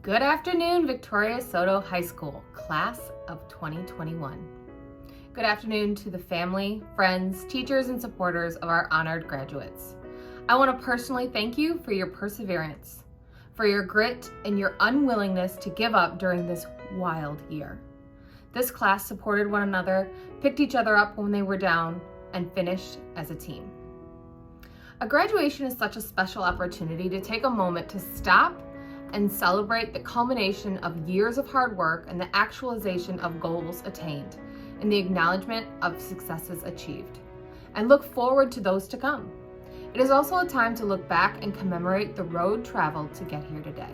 Good afternoon, Victoria Soto High School, class of 2021. Good afternoon to the family, friends, teachers, and supporters of our honored graduates. I want to personally thank you for your perseverance, for your grit, and your unwillingness to give up during this wild year. This class supported one another, picked each other up when they were down, and finished as a team. A graduation is such a special opportunity to take a moment to stop and celebrate the culmination of years of hard work and the actualization of goals attained and the acknowledgement of successes achieved, and look forward to those to come. It is also a time to look back and commemorate the road traveled to get here today.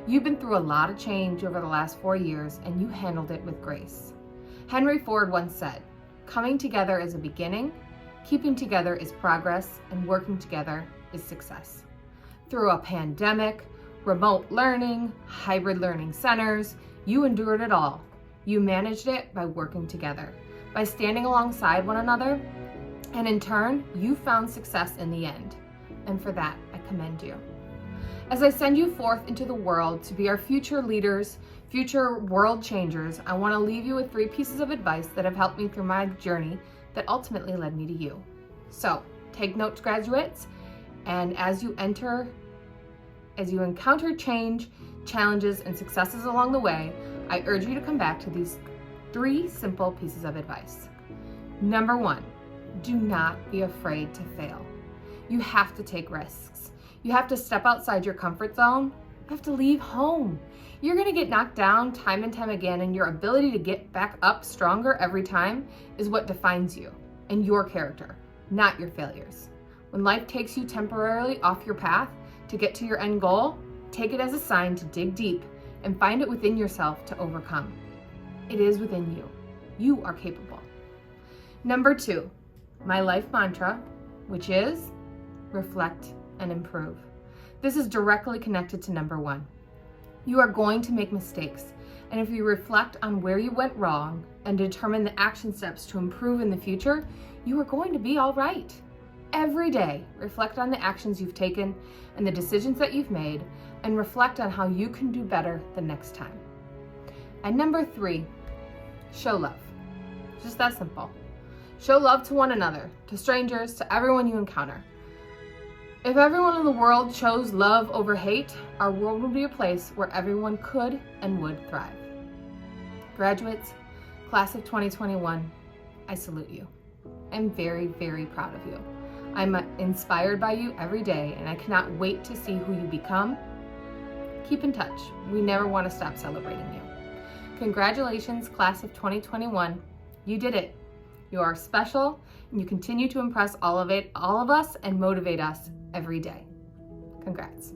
You've been through a lot of change over the last 4 years, and you handled it with grace. Henry Ford once said, "Coming together is a beginning, keeping together is progress, and working together is success." Through a pandemic, remote learning, hybrid learning centers, you endured it all. You managed it by working together, by standing alongside one another, and in turn, you found success in the end. And for that, I commend you. As I send you forth into the world to be our future leaders, future world changers, I want to leave you with 3 pieces of advice that have helped me through my journey that ultimately led me to you. So, take notes, graduates, and as you encounter change, challenges, and successes along the way, I urge you to come back to these 3 simple pieces of advice. Number 1, do not be afraid to fail. You have to take risks. You have to step outside your comfort zone. You have to leave home. You're gonna get knocked down time and time again, and your ability to get back up stronger every time is what defines you and your character, not your failures. When life takes you temporarily off your path to get to your end goal, take it as a sign to dig deep and find it within yourself to overcome. It is within you. You are capable. Number 2, my life mantra, which is reflect and improve. This is directly connected to number 1. You are going to make mistakes, and if you reflect on where you went wrong and determine the action steps to improve in the future, you are going to be all right. Every day, reflect on the actions you've taken and the decisions that you've made, and reflect on how you can do better the next time. And number 3, show love. Just that simple. Show love to one another, to strangers, to everyone you encounter. If everyone in the world chose love over hate, our world would be a place where everyone could and would thrive. Graduates, class of 2021, I salute you. I'm very, very proud of you. I'm inspired by you every day, and I cannot wait to see who you become. Keep in touch. We never want to stop celebrating you. Congratulations, class of 2021. You did it. You are special, and you continue to impress all of us, and motivate us every day. Congrats.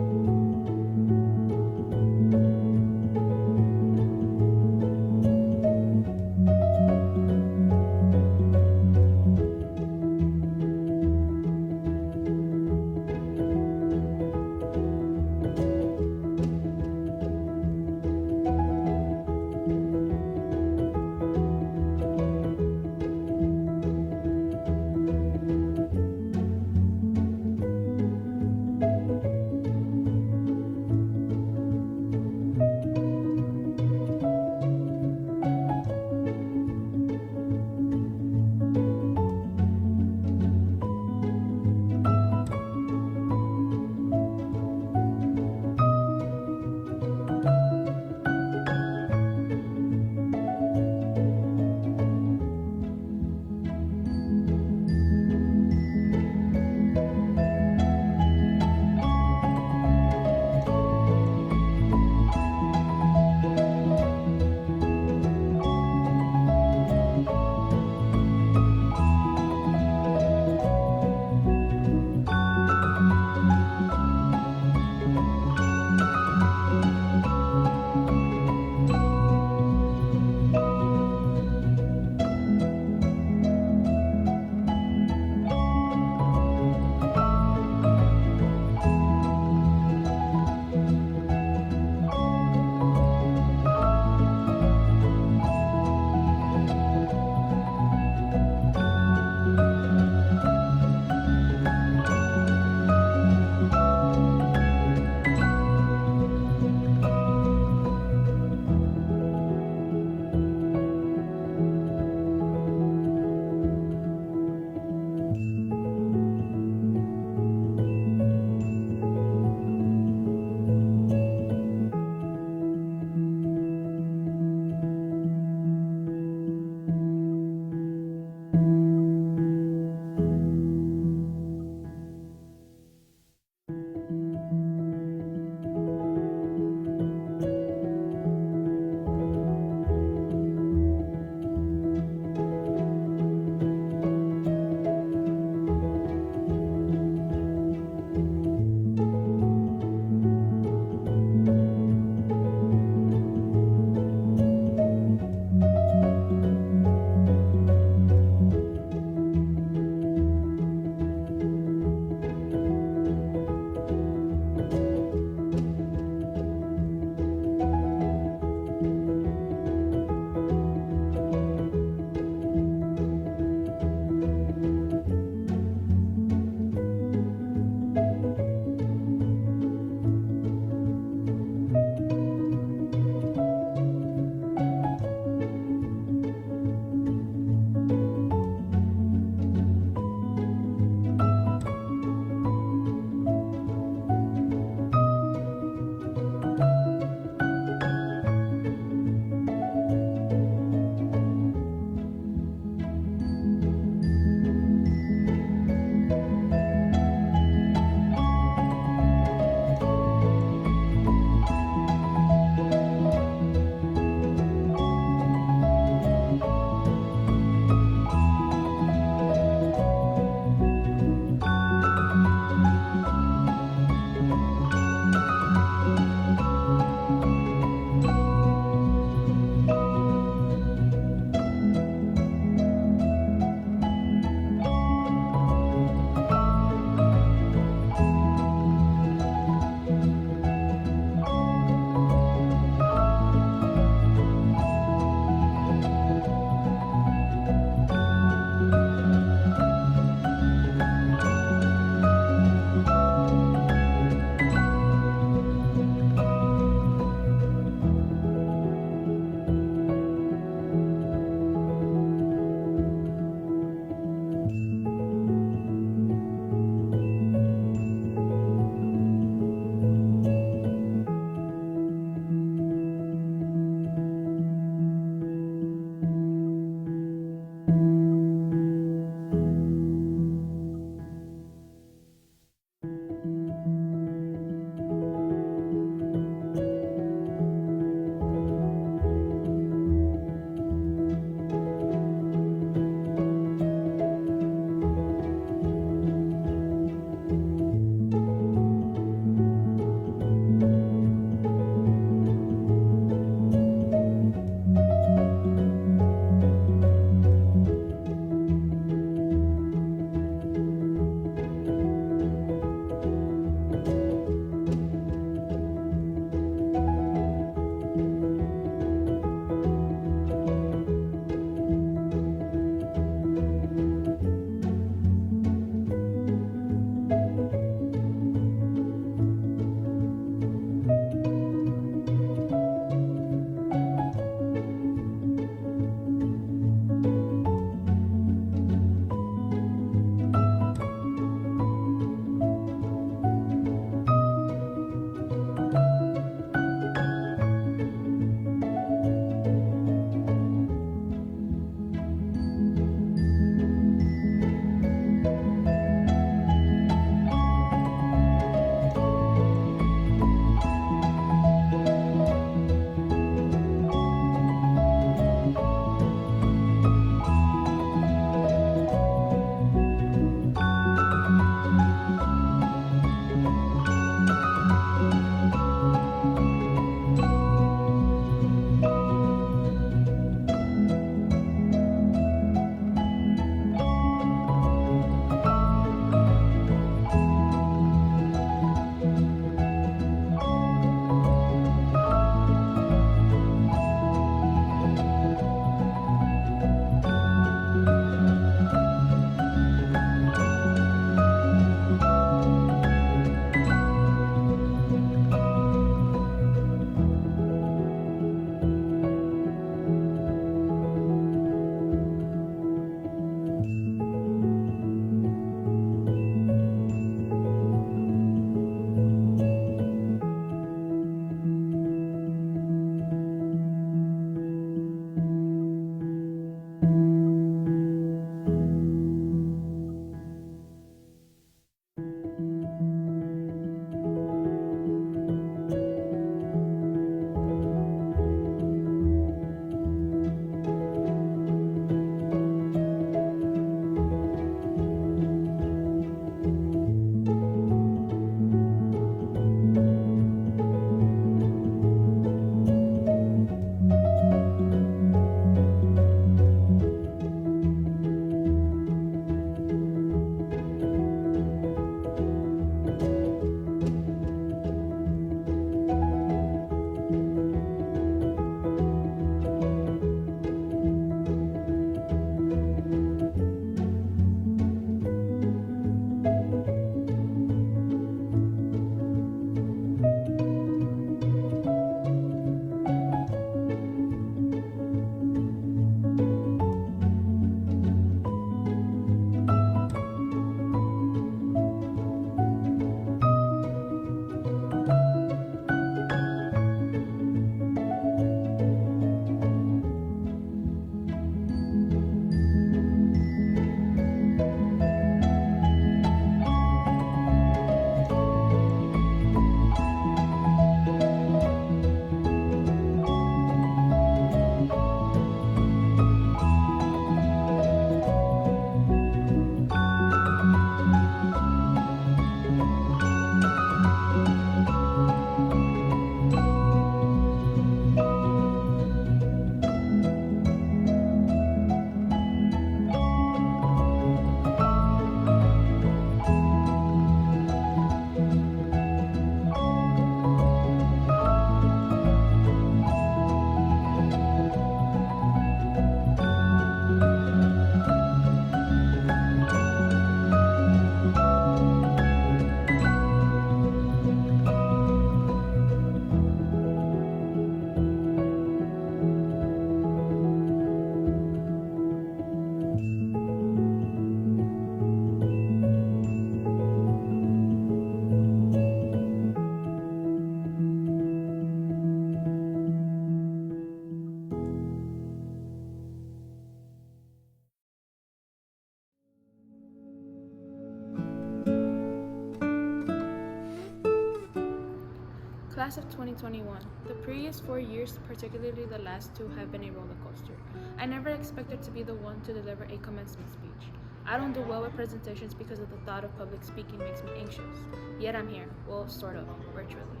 class of 2021. The previous 4 years, particularly the last 2, have been a roller coaster. I never expected to be the one to deliver a commencement speech. I don't do well with presentations because of the thought of public speaking makes me anxious. Yet I'm here, well, sort of, virtually.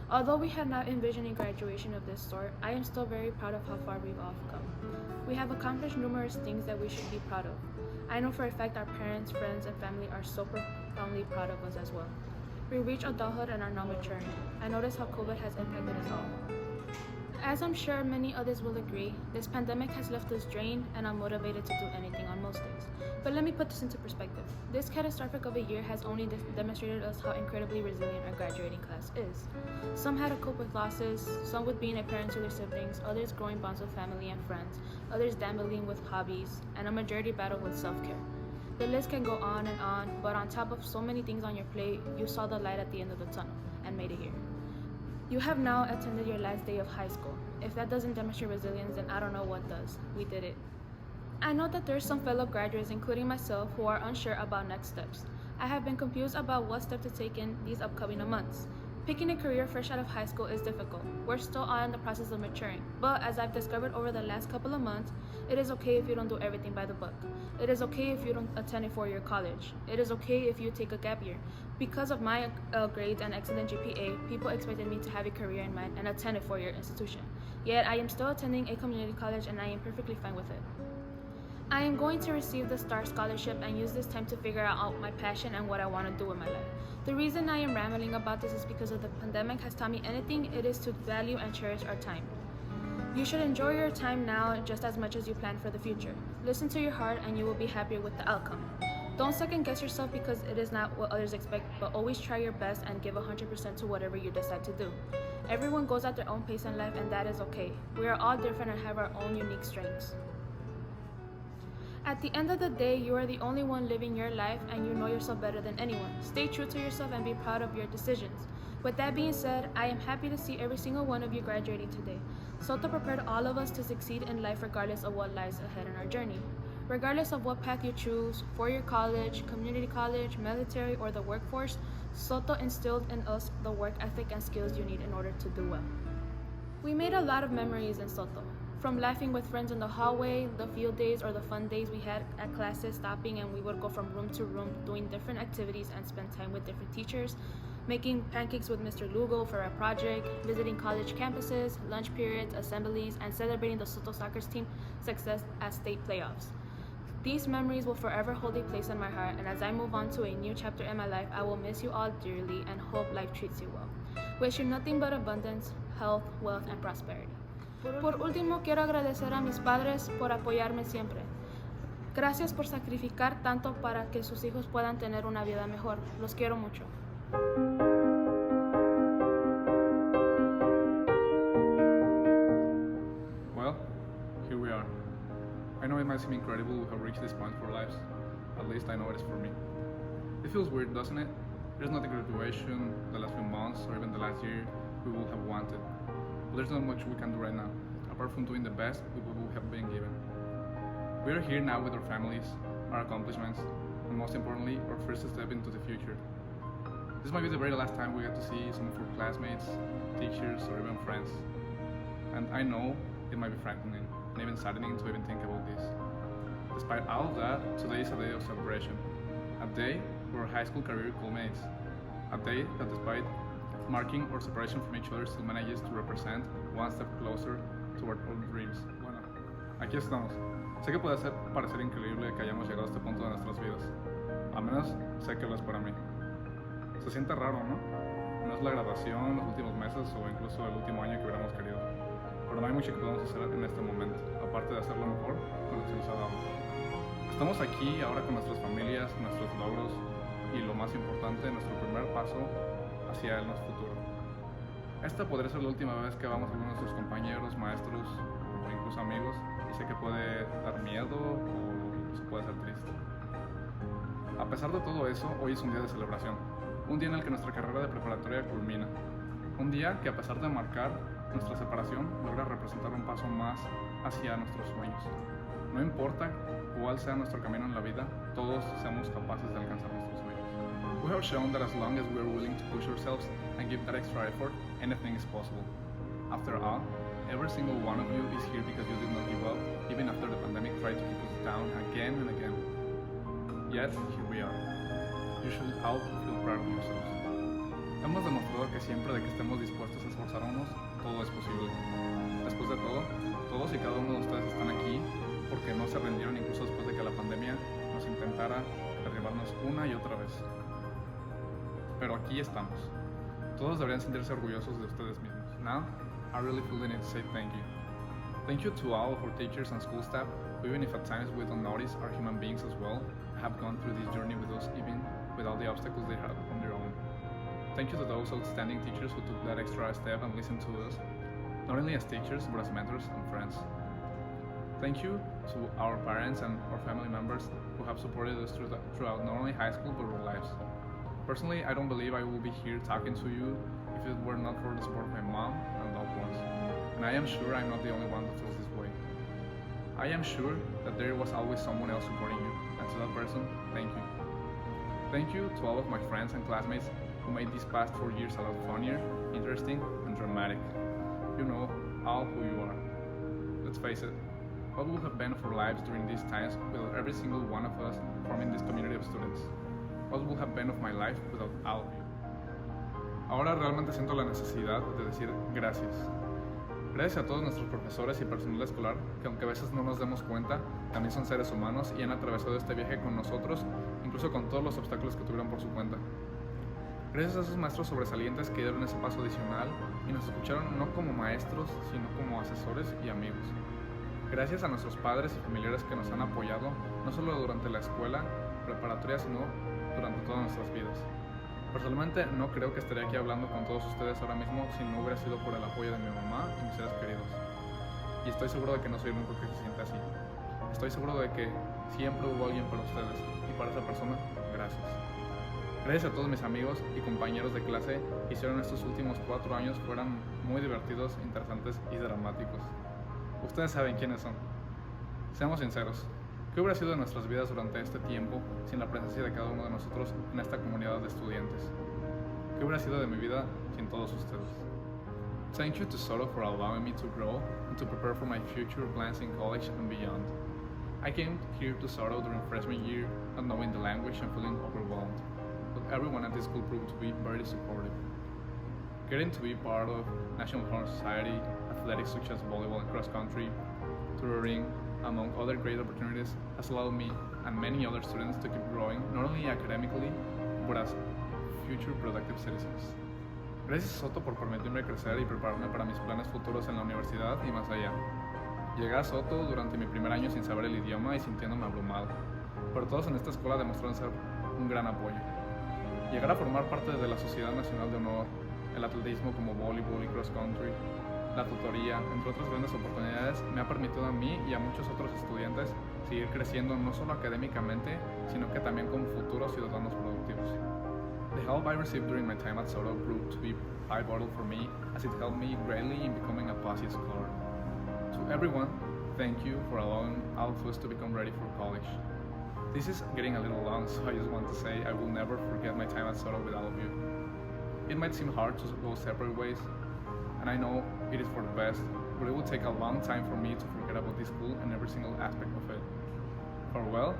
Although we had not envisioned a graduation of this sort, I am still very proud of how far we've all come. We have accomplished numerous things that we should be proud of. I know for a fact our parents, friends, and family are so profoundly proud of us as well. We reach adulthood and are now maturing. I notice how COVID has impacted us all. As I'm sure many others will agree, this pandemic has left us drained and unmotivated to do anything on most days. But let me put this into perspective. This catastrophic of a year has only demonstrated us how incredibly resilient our graduating class is. Some had to cope with losses, some with being a parent to their siblings, others growing bonds with family and friends, others dabbling with hobbies, and a majority battled with self-care. The list can go on, but on top of so many things on your plate, you saw the light at the end of the tunnel and made it here. You have now attended your last day of high school. If that doesn't demonstrate resilience, then I don't know what does. We did it. I know that there's some fellow graduates, including myself, who are unsure about next steps. I have been confused about what step to take in these upcoming months. Picking a career fresh out of high school is difficult. We're still all in the process of maturing. But as I've discovered over the last couple of months, it is okay if you don't do everything by the book. It is okay if you don't attend a 4-year college. It is okay if you take a gap year. Because of my grades and excellent GPA, people expected me to have a career in mind and attend a 4-year institution. Yet I am still attending a community college and I am perfectly fine with it. I am going to receive the STAR scholarship and use this time to figure out my passion and what I want to do with my life. The reason I am rambling about this is because of the pandemic has taught me anything it is to value and cherish our time. You should enjoy your time now just as much as you plan for the future. Listen to your heart and you will be happier with the outcome. Don't second guess yourself because it is not what others expect, but always try your best and give 100% to whatever you decide to do. Everyone goes at their own pace in life and that is okay. We are all different and have our own unique strengths. At the end of the day, you are the only one living your life and you know yourself better than anyone. Stay true to yourself and be proud of your decisions. With that being said, I am happy to see every single one of you graduating today. Soto prepared all of us to succeed in life regardless of what lies ahead in our journey. Regardless of what path you choose, 4-year college, community college, military, or the workforce, Soto instilled in us the work ethic and skills you need in order to do well. We made a lot of memories in Soto. From laughing with friends in the hallway, the field days, or the fun days we had at classes, stopping and we would go from room to room doing different activities and spend time with different teachers, making pancakes with Mr. Lugo for a project, visiting college campuses, lunch periods, assemblies, and celebrating the Soto soccer team's success at state playoffs. These memories will forever hold a place in my heart, and as I move on to a new chapter in my life, I will miss you all dearly and hope life treats you well. Wish you nothing but abundance, health, wealth, and prosperity. Por último, quiero agradecer a mis padres por apoyarme siempre. Gracias por sacrificar tanto para que sus hijos puedan tener una vida mejor. Los quiero mucho. Well, here we are. I know it might seem incredible we have reached this point for our lives. At least I know it is for me. It feels weird, doesn't it? There's not the graduation, the last few months, or even the last year we would have wanted. But there's not much we can do right now, apart from doing the best with what we have been given. We are here now with our families, our accomplishments, and most importantly, our first step into the future. This might be the very last time we get to see some of our classmates, teachers, or even friends. And I know it might be frightening and even saddening to even think about this. Despite all of that, today is a day of celebration. A day where our high school career culminates. A day that despite marking our separation from each other still manages to represent one step closer toward our dreams. Bueno, aquí estamos. Sé que puede parecer increíble que hayamos llegado a este punto de nuestras vidas. Al menos sé que lo es para mí. Se siente raro, ¿no? No es la graduación, los últimos meses o incluso el último año que hubiéramos querido. Pero no hay mucho que podamos hacer en este momento, aparte de hacerlo mejor con lo que se nos ha dado. Estamos aquí ahora con nuestras familias, nuestros logros y lo más importante, nuestro primer paso hacia el futuro. Esta podría ser la última vez que vamos a ver a nuestros compañeros, maestros o incluso amigos, y sé que puede dar miedo o incluso puede ser triste. A pesar de todo eso, hoy es un día de celebración, un día en el que nuestra carrera de preparatoria culmina, un día que a pesar de marcar nuestra separación, logra representar un paso más hacia nuestros sueños. No importa cuál sea nuestro camino en la vida, todos seamos capaces de alcanzar nuestros sueños. We have shown that as long as we are willing to push ourselves and give that extra effort, anything is possible. After all, every single one of you is here because you did not give up, even after the pandemic tried to keep us down again and again. Yet, here we are. You should all feel proud of yourselves. Hemos demostrado que siempre de que estemos dispuestos a esforzarnos, todo es posible. Después de todo, todos y cada uno de ustedes están aquí porque no se rindieron incluso después de que la pandemia nos intentara derribarnos una y otra vez. Pero aquí estamos. Todos deberían sentirse orgullosos de ustedes mismos. Now, I really feel the need to say thank you. Thank you to all of our teachers and school staff, who even if at times we don't notice are human beings as well, have gone through this journey with us even with all the obstacles they had on their own. Thank you to those outstanding teachers who took that extra step and listened to us, not only as teachers but as mentors and friends. Thank you to our parents and our family members who have supported us throughout not only high school but our lives. Personally, I don't believe I will be here talking to you if it were not for the support of my mom and loved ones. And I am sure I'm not the only one that feels this way. I am sure that there was always someone else supporting you, and to that person, thank you. Thank you to all of my friends and classmates who made these past 4 years a lot funnier, interesting, and dramatic. You know all who you are. Let's face it, what would have been of our lives during these times without every single one of us forming this community of students? What would have been of my life without all of you? Ahora realmente siento la necesidad de decir gracias. Gracias a todos nuestros profesores y personal escolar que aunque a veces no nos demos cuenta, también son seres humanos y han atravesado este viaje con nosotros, incluso con todos los obstáculos que tuvieron por su cuenta. Gracias a esos maestros sobresalientes que dieron ese paso adicional y nos escucharon no como maestros, sino como asesores y amigos. Gracias a nuestros padres y familiares que nos han apoyado, no solo durante la escuela preparatoria, sino durante todas nuestras vidas. Personalmente no creo que estaría aquí hablando con todos ustedes ahora mismo si no hubiera sido por el apoyo de mi mamá y mis seres queridos. Y estoy seguro de que no soy el único que se siente así. Estoy seguro de que siempre hubo alguien para ustedes y para esa persona, gracias. Gracias a todos mis amigos y compañeros de clase que hicieron estos últimos 4 años fueran muy divertidos, interesantes y dramáticos. Ustedes saben quiénes son. Seamos sinceros. ¿Qué hubiera sido de nuestras vidas durante este tiempo sin la presencia de cada uno de nosotros en esta comunidad de estudiantes? ¿Qué hubiera sido de mi vida sin todos ustedes? Thank you to Soto for allowing me to grow and to prepare for my future plans in college and beyond. I came here to Soto during freshman year, not knowing the language and feeling overwhelmed, but everyone at this school proved to be very supportive. Getting to be part of National Honor Society, athletics such as volleyball and cross country, touring, among other great opportunities, has allowed me and many other students to keep growing, not only academically, but as future productive citizens. Gracias Soto por permitirme crecer y prepararme para mis planes futuros en la universidad y más allá. Llegué a Soto durante mi primer año sin saber el idioma y sintiéndome abrumado, pero todos en esta escuela demostraron ser un gran apoyo. Llegar a formar parte de la Sociedad Nacional de Honor, el atletismo como voleibol y cross country, la tutoría, entre otras grandes oportunidades, me ha permitido a mí y a muchos otros estudiantes seguir creciendo no solo académicamente, sino que también como futuros ciudadanos productivos. The help I received during my time at Soto proved to be pivotal for me, as it helped me greatly in becoming a PASI scholar. To everyone, thank you for allowing all of us to become ready for college. This is getting a little long, so I just want to say I will never forget my time at Soto with all of you. It might seem hard to go separate ways, and I know it is for the best, but it will take a long time for me to forget about this school and every single aspect of it. Farewell,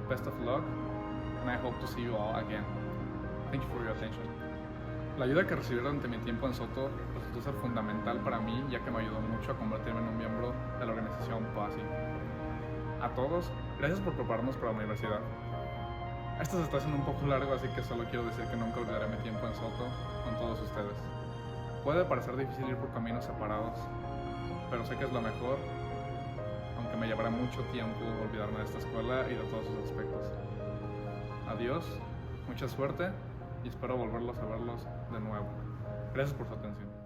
best of luck, and I hope to see you all again. Thank you for your attention. La ayuda que recibí durante mi tiempo en Soto resultó ser fundamental para mí, ya que me ayudó mucho a convertirme en un miembro de la organización PASI. A todos, gracias por prepararnos para la universidad. Esto se está haciendo un poco largo, así que solo quiero decir que nunca olvidaré mi tiempo en Soto con todos ustedes. Puede parecer difícil ir por caminos separados, pero sé que es lo mejor, aunque me llevará mucho tiempo olvidarme de esta escuela y de todos sus aspectos. Adiós, mucha suerte y espero volverlos a verlos de nuevo. Gracias por su atención.